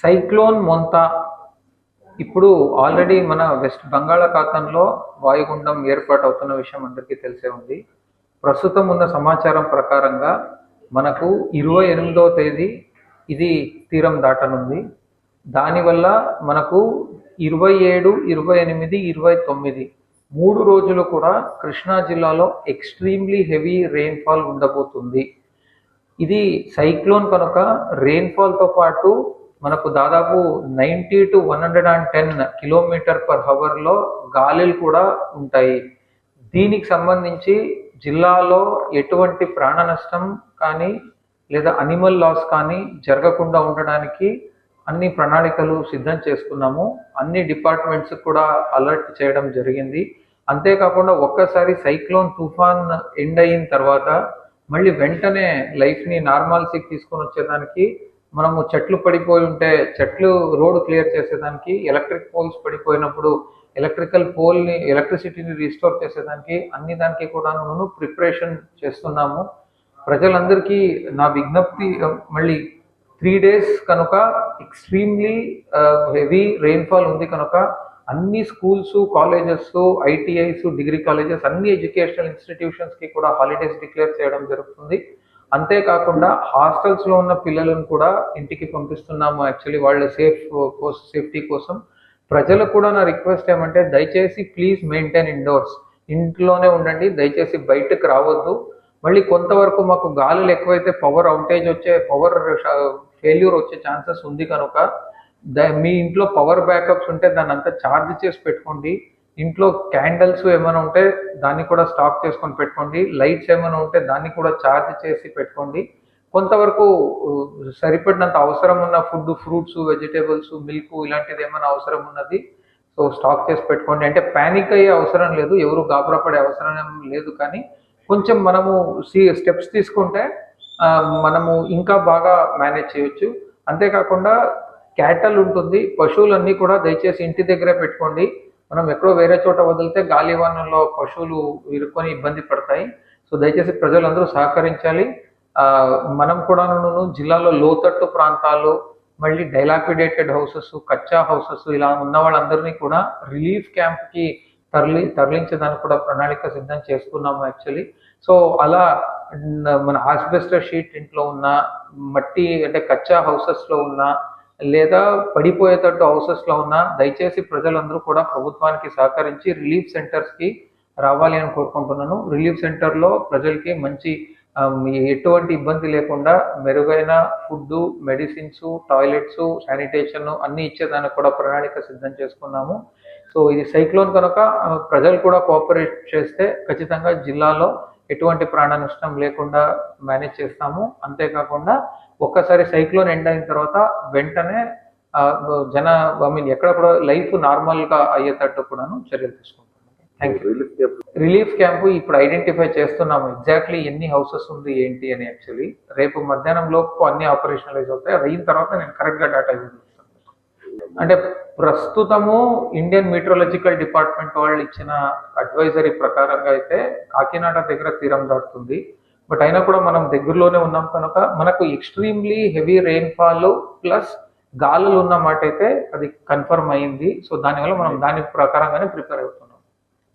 Cyclone Montha ఇప్పుడు already మన west బంగాళాఖాతంలో వాయుగుండం ఏర్పాటు అవుతున్న విషయం అందరికీ తెలిసే ఉంది. ప్రస్తుతం ఉన్న సమాచారం ప్రకారంగా మనకు 28వ తేదీ ఇది తీరం దాటనుంది. దానివల్ల మనకు 27, 28, 29 3 రోజులు కూడా కృష్ణా జిల్లాలో ఎక్స్ట్రీమ్లీ హెవీ రెయిన్ఫాల్ ఉండబోతుంది. ఇది సైక్లోన్ కనుక రెయిన్ఫాల్తో పాటు మనకు దాదాపు 90 to 110 km/hలో గాలులు కూడా ఉంటాయి. దీనికి సంబంధించి జిల్లాలో ఎటువంటి ప్రాణ నష్టం కానీ లేదా అనిమల్ లాస్ కానీ జరగకుండా ఉండడానికి అన్ని ప్రణాళికలు సిద్ధం చేసుకున్నాము. అన్ని డిపార్ట్మెంట్స్ కూడా అలర్ట్ చేయడం జరిగింది. అంతేకాకుండా ఒక్కసారి సైక్లోన్ తుఫాన్ ఎండ్ అయిన తర్వాత మళ్ళీ వెంటనే లైఫ్ని నార్మాల్సీకి తీసుకొని వచ్చేదానికి మనము చెట్లు పడిపోయి ఉంటే చెట్లు రోడ్ క్లియర్ చేసేదానికి, ఎలక్ట్రిక్ పోల్స్ పడిపోయినప్పుడు ఎలక్ట్రిసిటీని రీస్టోర్ చేసేదానికి అన్ని దానికి కూడా ప్రిపరేషన్ చేస్తున్నాము. ప్రజలందరికీ నా విజ్ఞప్తి, మళ్ళీ 3 days కనుక ఎక్స్ట్రీమ్లీ హెవీ రెయిన్ఫాల్ ఉంది కనుక అన్ని schools, colleges, ITIs, degree colleges, అన్ని ఎడ్యుకేషనల్ ఇన్స్టిట్యూషన్స్కి కూడా హాలిడేస్ డిక్లేర్ చేయడం జరుగుతుంది. అంతేకాకుండా హాస్టల్స్లో ఉన్న పిల్లలను కూడా ఇంటికి పంపిస్తున్నాము. యాక్చువల్లీ వాళ్ళ సేఫ్టీ కోసం. ప్రజలకు కూడా నా రిక్వెస్ట్ ఏమంటే దయచేసి ప్లీజ్ మెయింటైన్ ఇండోర్స్, ఇంట్లోనే ఉండండి, దయచేసి బయటకు రావద్దు. మళ్ళీ కొంతవరకు మాకు గాలులు ఎక్కువైతే పవర్ అవుటేజ్ పవర్ ఫెయిల్యూర్ వచ్చే ఛాన్సెస్ ఉంది కనుక మీ ఇంట్లో పవర్ బ్యాకప్స్ ఉంటే దాన్ని అంతా ఛార్జ్ చేసి పెట్టుకోండి. ఇంట్లో క్యాండిల్స్ ఏమైనా ఉంటే దాన్ని కూడా స్టాక్ చేసుకొని పెట్టుకోండి. లైట్స్ ఏమైనా ఉంటే దాన్ని కూడా ఛార్జ్ చేసి పెట్టుకోండి. కొంతవరకు సరిపడినంత అవసరం ఉన్న ఫుడ్, ఫ్రూట్స్, వెజిటేబుల్స్, మిల్క్ ఇలాంటిది ఏమైనా అవసరం ఉన్నది సో స్టాక్ చేసి పెట్టుకోండి. అంటే ప్యానిక్ అయ్యే అవసరం లేదు, ఎవరు గాబరా పడే అవసరం లేదు. కానీ కొంచెం మనము స్టెప్స్ తీసుకుంటే మనము ఇంకా బాగా మేనేజ్ చేయొచ్చు. అంతేకాకుండా క్యాటల్ ఉంటుంది, పశువులన్నీ కూడా దయచేసి ఇంటి దగ్గరే పెట్టుకోండి. మనం ఎక్కడో వేరే చోట వదిలితే గాలివానంలో పశువులు ఇరుక్కొని ఇబ్బంది పడతాయి. సో దయచేసి ప్రజలందరూ సహకరించాలి. మనం కూడా జిల్లాలో లోతట్టు ప్రాంతాలు, మళ్ళీ డైలాపిడేటెడ్ హౌసెస్, కచ్చా హౌసెస్ ఇలా ఉన్న వాళ్ళందరినీ కూడా రిలీఫ్ క్యాంప్కి తరలించడానికి కూడా ప్రణాళిక సిద్ధం చేసుకున్నాము యాక్చువల్లీ. సో అలా మన ఆస్బెస్టర్ షీట్ ఇంట్లో ఉన్న, మట్టి అంటే కచ్చా హౌసెస్లో ఉన్న, లేదా పడిపోయేటట్టు హౌసెస్లో ఉన్న దయచేసి ప్రజలందరూ కూడా ప్రభుత్వానికి సహకరించి రిలీఫ్ సెంటర్స్కి రావాలి అని కోరుకుంటున్నాను. రిలీఫ్ సెంటర్లో ప్రజలకి మంచి ఎటువంటి ఇబ్బంది లేకుండా మెరుగైన ఫుడ్, మెడిసిన్స్, టాయిలెట్స్, శానిటేషన్ అన్నీ ఇచ్చేదానికి కూడా ప్రణాళిక సిద్ధం చేసుకున్నాము. సో ఇది సైక్లోన్ కనుక ప్రజలు కూడా కోఆపరేట్ చేస్తే ఖచ్చితంగా జిల్లాలో ఎటువంటి ప్రాణ నష్టం లేకుండా మేనేజ్ చేస్తాము. అంతేకాకుండా ఒక్కసారి సైక్లోన్ ఎండ్ అయిన తర్వాత వెంటనే ఎక్కడ కూడా లైఫ్ నార్మల్గా అయ్యేటట్టు కూడాను చర్యలు తీసుకుంటాము. Thank you. రిలీఫ్ క్యాంపు ఇప్పుడు ఐడెంటిఫై చేస్తున్నాము ఎగ్జాక్ట్లీ ఎన్ని హౌసెస్ ఉంది ఏంటి అని. యాక్చువల్లీ రేపు మధ్యాహ్నంలోపు అన్ని ఆపరేషనలైజ్ అవుతాయి. అది అయిన తర్వాత నేను కరెక్ట్గా డేటా ఇస్తాను. అంటే ప్రస్తుతము ఇండియన్ మీటరాలజికల్ డిపార్ట్మెంట్ వాళ్ళు ఇచ్చిన అడ్వైజరీ ప్రకారంగా అయితే కాకినాడ దగ్గర తీరం దాటుతుంది. బట్ అయినా కూడా మనం దగ్గరలోనే ఉన్నాం కనుక మనకు ఎక్స్ట్రీమ్లీ హెవీ రెయిన్ఫాల్ ప్లస్ గాలులు ఉన్న మాట అయితే అది కన్ఫర్మ్ అయింది. సో దానివల్ల మనం దాని ప్రకారంగానే ప్రిపేర్ అవుతున్నాం.